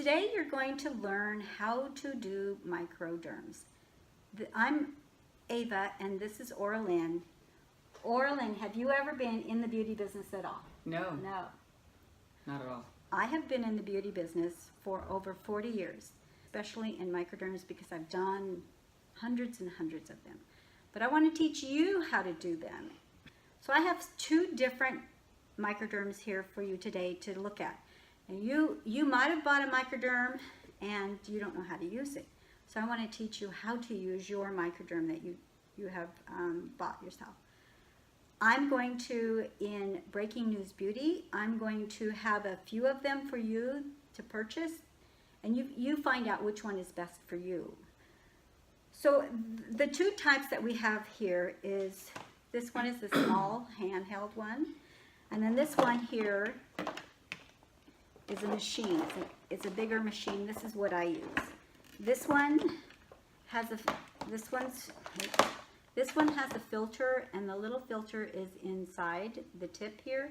Today you're going to learn how to do microderms. I'm Ava and this is Oralyn. Oralyn, have you ever been in the beauty business at all? No. No. Not at all. I have been in the beauty business for over 40 years, especially in microderms because I've done hundreds and hundreds of them. But I want to teach you how to do them. So I have two different microderms here for you today to look at. And you might have bought a microderm and you don't know how to use it. So I want to teach you how to use your microderm that you have bought yourself. I'm going to, in Breaking News Beauty, I'm going to have a few of them for you to purchase, and you find out which one is best for you. So the two types that we have here is, this one is the small handheld one, and then this one here is a machine. It's a bigger machine. This is what I use. This one has this one has a filter, and the little filter is inside the tip here.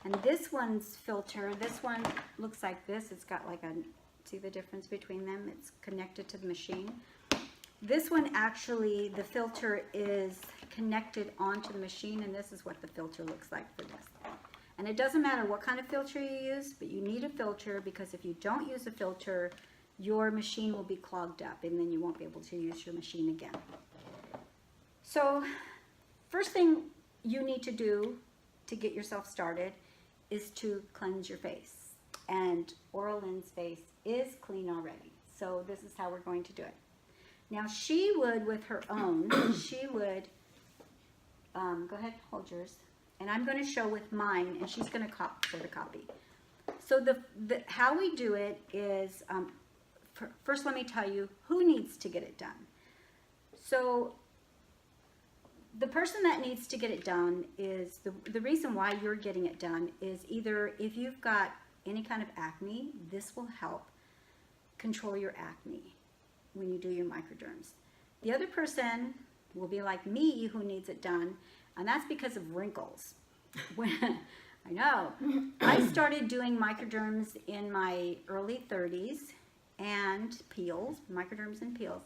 And this one's filter, this one looks like this. It's got like a, see the difference between them? It's connected to the machine. This one actually, the filter is connected onto the machine, and this is what the filter looks like for this. And it doesn't matter what kind of filter you use, but you need a filter, because if you don't use a filter, your machine will be clogged up and then you won't be able to use your machine again. So first thing you need to do to get yourself started is to cleanse your face. And Oralyn's face is clean already. So this is how we're going to do it. Now she would, with her own, she would, go ahead, hold yours. And I'm going to show with mine, and she's going to photocopy. So how we do it is, first let me tell you who needs to get it done. So the person that needs to get it done is, the reason why you're getting it done is either if you've got any kind of acne, this will help control your acne when you do your microderms. The other person will be like me, who needs it done, and that's because of wrinkles. I know. I started doing microderms in my early 30s, and peels, microderms and peels.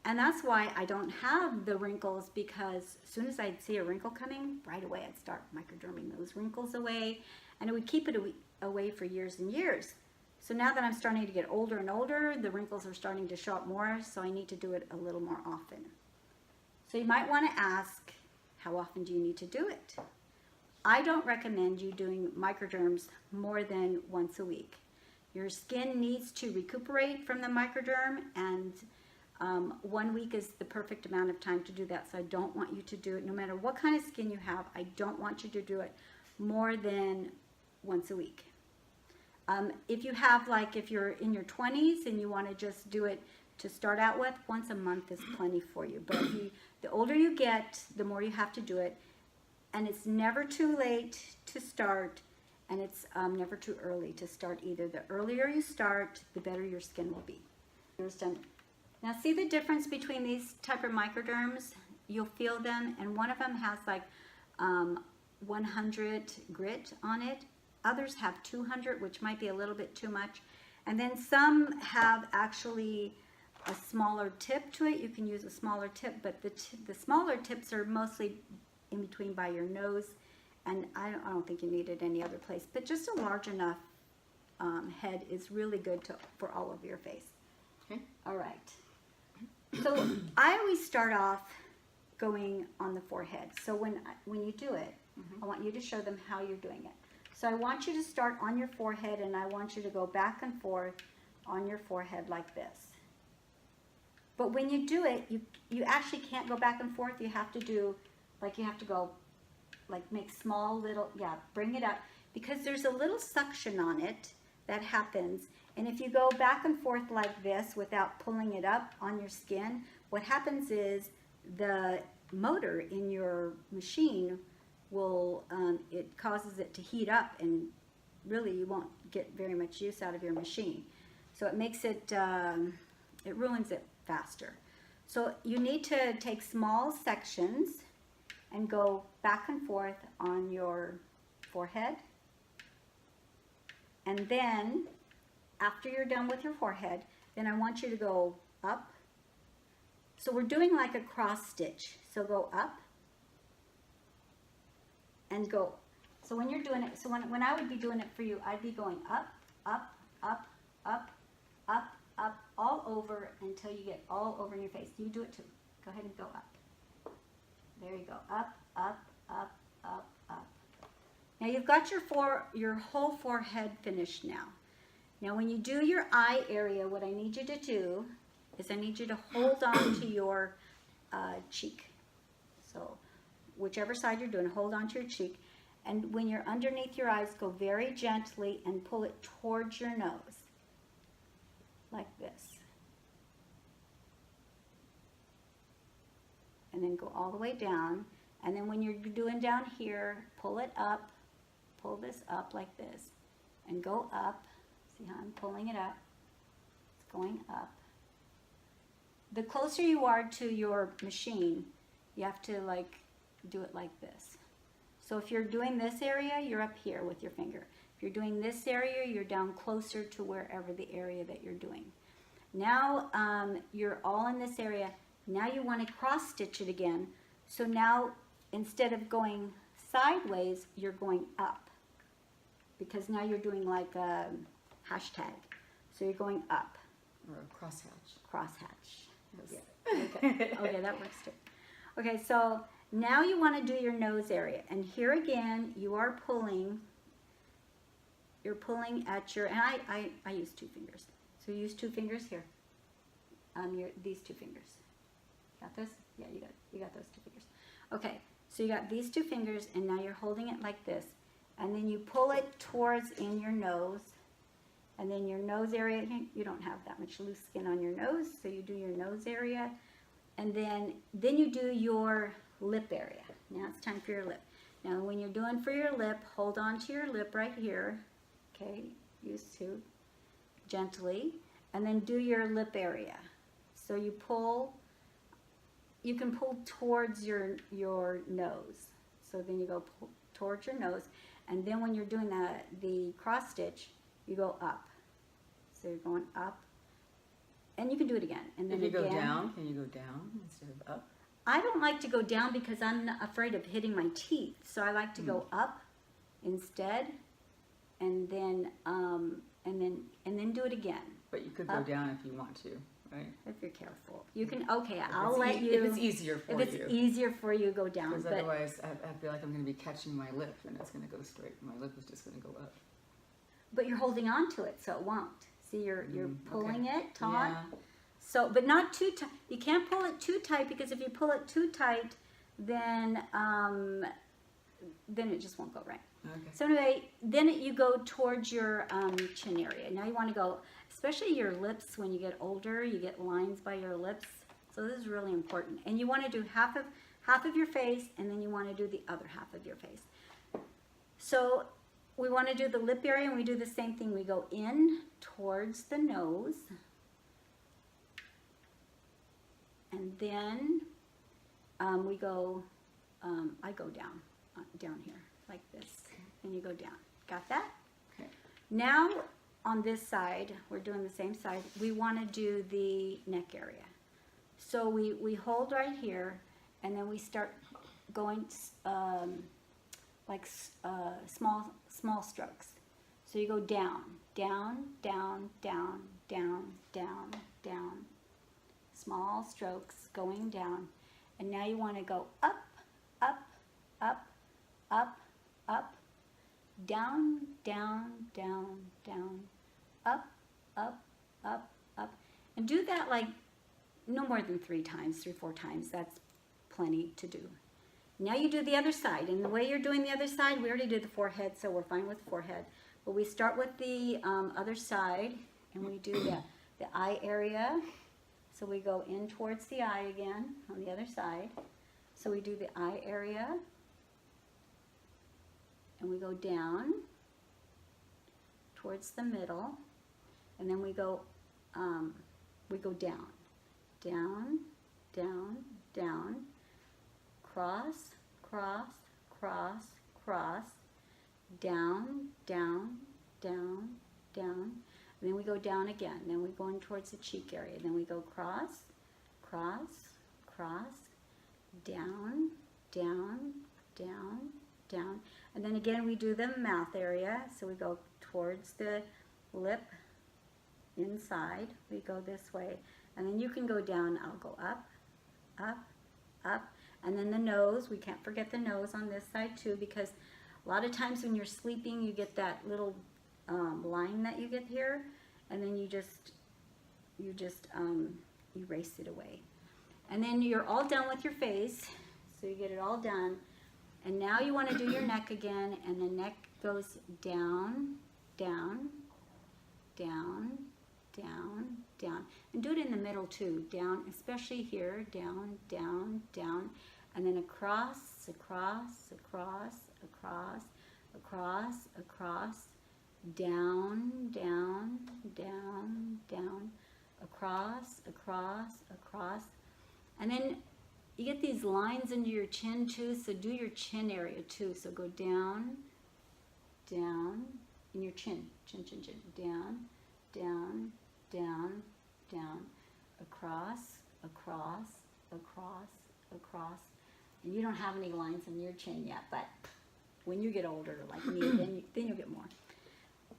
And that's why I don't have the wrinkles, because as soon as I'd see a wrinkle coming, right away I'd start microderming those wrinkles away, and it would keep it away for years and years. So now that I'm starting to get older and older, the wrinkles are starting to show up more, so I need to do it a little more often. So you might want to ask, how often do you need to do it? I don't recommend you doing microderms more than once a week. Your skin needs to recuperate from the microderm, and 1 week is the perfect amount of time to do that. So I don't want you to do it, no matter what kind of skin you have, I don't want you to do it more than once a week. If you have, like, if you're in your 20s and you want to just do it to start out with, once a month is plenty for you. But the older you get, the more you have to do it. And it's never too late to start, and it's never too early to start either. The earlier you start, the better your skin will be. Here's done. Now see the difference between these type of microderms? You'll feel them, and one of them has like 100 grit on it. Others have 200, which might be a little bit too much. And then some have actually a smaller tip to it. You can use a smaller tip, but the smaller tips are mostly in between by your nose, and I don't think you need it any other place. But just a large enough head is really good for all of your face. Okay. All right. So I always start off going on the forehead. So when you do it, I want you to show them how you're doing it. So I want you to start on your forehead, and I want you to go back and forth on your forehead like this. But when you do it, you actually can't go back and forth. You have to do, like, you have to go, like, make small little, yeah, bring it up, because there's a little suction on it that happens. And if you go back and forth like this without pulling it up on your skin, what happens is the motor in your machine will, it causes it to heat up, and really you won't get very much use out of your machine. So it makes it, it ruins it faster. So you need to take small sections and go back and forth on your forehead, and then after you're done with your forehead, then I want you to go up. So we're doing like a cross stitch. So go up and go. So when you're doing it, so when I would be doing it for you, I'd be going up, up, up, up, up, up, all over until you get all over in your face. You do it too. Go ahead and go up. There you go. Up, up, up, up, up. Now you've got your whole forehead finished now. Now when you do your eye area, what I need you to do is I need you to hold on to your cheek. So whichever side you're doing, hold on to your cheek. And when you're underneath your eyes, go very gently and pull it towards your nose. Like this. And then go all the way down. And then when you're doing down here, pull it up. Pull this up like this. And go up. See how I'm pulling it up? It's going up. The closer you are to your machine, you have to like do it like this. So if you're doing this area, you're up here with your finger. If you're doing this area, you're down closer to wherever the area that you're doing. Now you're all in this area. Now you want to cross stitch it again. So now instead of going sideways, you're going up. Because now you're doing like a hashtag. So you're going up. Or a crosshatch. Crosshatch. Yes. Yeah. Okay, that works too. Okay, so now you want to do your nose area. And here again, you are pulling. You're pulling at your, and I use 2 fingers. So you use 2 fingers here. These 2 fingers. Got this? Yeah, you got those 2 fingers. Okay, so you got these 2 fingers, and now you're holding it like this. And then you pull it towards in your nose. And then your nose area, you don't have that much loose skin on your nose, so you do your nose area. And then you do your lip area. Now it's time for your lip. Now when you're doing for your lip, hold on to your lip right here. Okay, use 2 gently. And then do your lip area. So you pull, you can pull towards your nose. So then you go pull towards your nose. And then when you're doing the cross stitch, you go up. So you're going up. And you can do it again. And then if you again, go down, can you go down instead of up? I don't like to go down because I'm not afraid of hitting my teeth. So I like to go up instead. And then do it again. But you could go down if you want to, right? If you're careful. You can, okay, I'll let you. If it's easier for you. If it's easier for you, go down. Because otherwise, I feel like I'm going to be catching my lip and it's going to go straight. My lip is just going to go up. But you're holding on to it, so it won't. See, you're pulling it taut. Yeah. So, but not too tight. You can't pull it too tight because if you pull it too tight, then it just won't go right. Okay. So anyway, then you go towards your chin area. Now you want to go, especially your lips. When you get older, you get lines by your lips. So this is really important. And you want to do half of your face, and then you want to do the other half of your face. So we want to do the lip area, and we do the same thing. We go in towards the nose, and then we go. I go down here like this. And you go down. Got that? Okay. Now on this side, we're doing the same side. We want to do the neck area. So we hold right here, and then we start going like small strokes. So you go down, down, down, down, down, down, down. Small strokes going down. And now you want to go up, up, up, up, up, down, down, down, down, up, up, up, up. And do that like no more than 3 times, 3-4 times. That's plenty to do. Now you do the other side. And the way you're doing the other side, we already did the forehead, so we're fine with the forehead. But we start with the other side, and we do the eye area. So we go in towards the eye again on the other side. So we do the eye area. And we go down towards the middle, and then we go down, down, down, down, cross, cross, cross, cross, down, down, down, down. And then we go down again. Then we go in towards the cheek area. Then we go cross, cross, cross, down, down, down, down. And then again we do the mouth area. So we go towards the lip, inside. We go this way. And then you can go down. I'll go up, up, up. And then the nose. We can't forget the nose on this side too, because a lot of times when you're sleeping you get that little line that you get here, and then you just erase it away. And then you're all done with your face, so you get it all done. And now you want to do your neck again, and the neck goes down, down, down, down, down. And do it in the middle too, down, especially here, down, down, down, and then across, across, across, across, across, across, down, down, down, down, across, across, across. And then you get these lines into your chin too, so do your chin area too. So go down, down, in your chin, chin, chin, chin, down, down, down, down, across, across, across, across. And you don't have any lines in your chin yet, but when you get older like me, then you'll get more.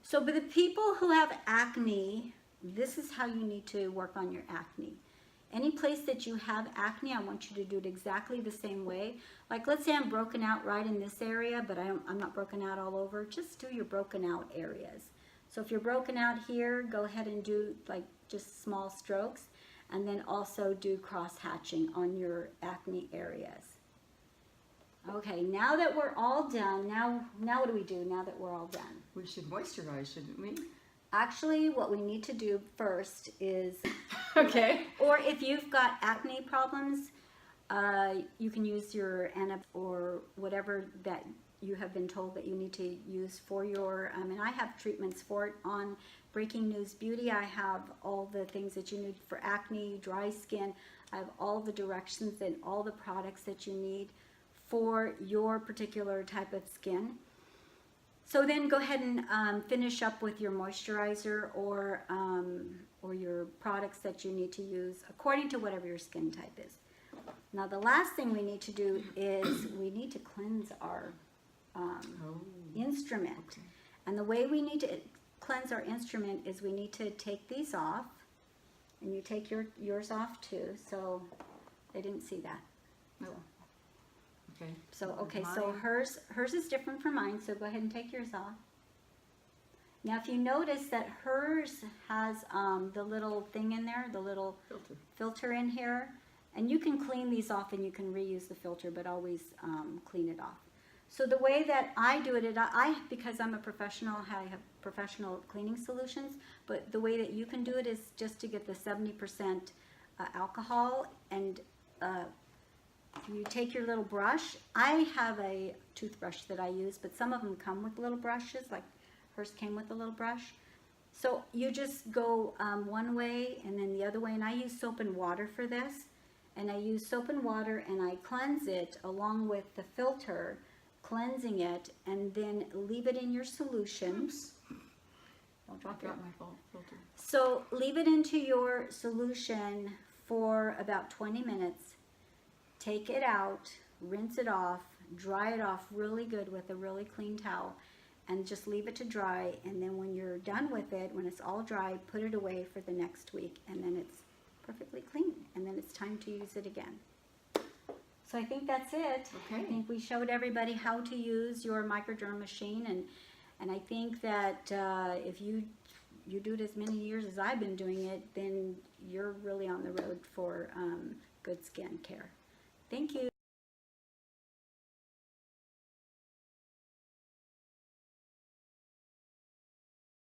So for the people who have acne, this is how you need to work on your acne. Any place that you have acne, I want you to do it exactly the same way. Like let's say I'm broken out right in this area, but I'm not broken out all over. Just do your broken out areas. So if you're broken out here, go ahead and do like just small strokes, and then also do cross hatching on your acne areas. Okay, now that we're all done, now what do we do now that we're all done? We should moisturize, shouldn't we? Actually, what we need to do first is, Okay. or if you've got acne problems, you can use your or whatever that you have been told that you need to use for your, and I have treatments for it on Breaking News Beauty. I have all the things that you need for acne, dry skin. I have all the directions and all the products that you need for your particular type of skin. So then go ahead and finish up with your moisturizer or your products that you need to use according to whatever your skin type is. Now the last thing we need to do is we need to cleanse our instrument. Okay. And the way we need to cleanse our instrument is we need to take these off, and you take yours off too, so they didn't see that. No. Okay. So okay, so hers is different from mine, so go ahead and take yours off. Now if you notice that hers has the little thing in there, the little filter in here, and you can clean these off and you can reuse the filter, but always clean it off. So the way that I do it, because I'm a professional, I have professional cleaning solutions, but the way that you can do it is just to get the 70% alcohol, and you take your little brush. I have a toothbrush that I use, but some of them come with little brushes, like hers came with a little brush. So you just go one way and then the other way, and I use soap and water for this. And I use soap and water and I cleanse it along with the filter, cleansing it, and then leave it in your solution. Oops. Don't drop my filter. So leave it into your solution for about 20 minutes. Take it out, rinse it off, dry it off really good with a really clean towel, and just leave it to dry. And then when you're done with it, when it's all dry, put it away for the next week, and then it's perfectly clean, and then it's time to use it again. So I think that's it. Okay. I think we showed everybody how to use your Microderm machine, and I think that if you do it as many years as I've been doing it, then you're really on the road for good skin care. Thank you.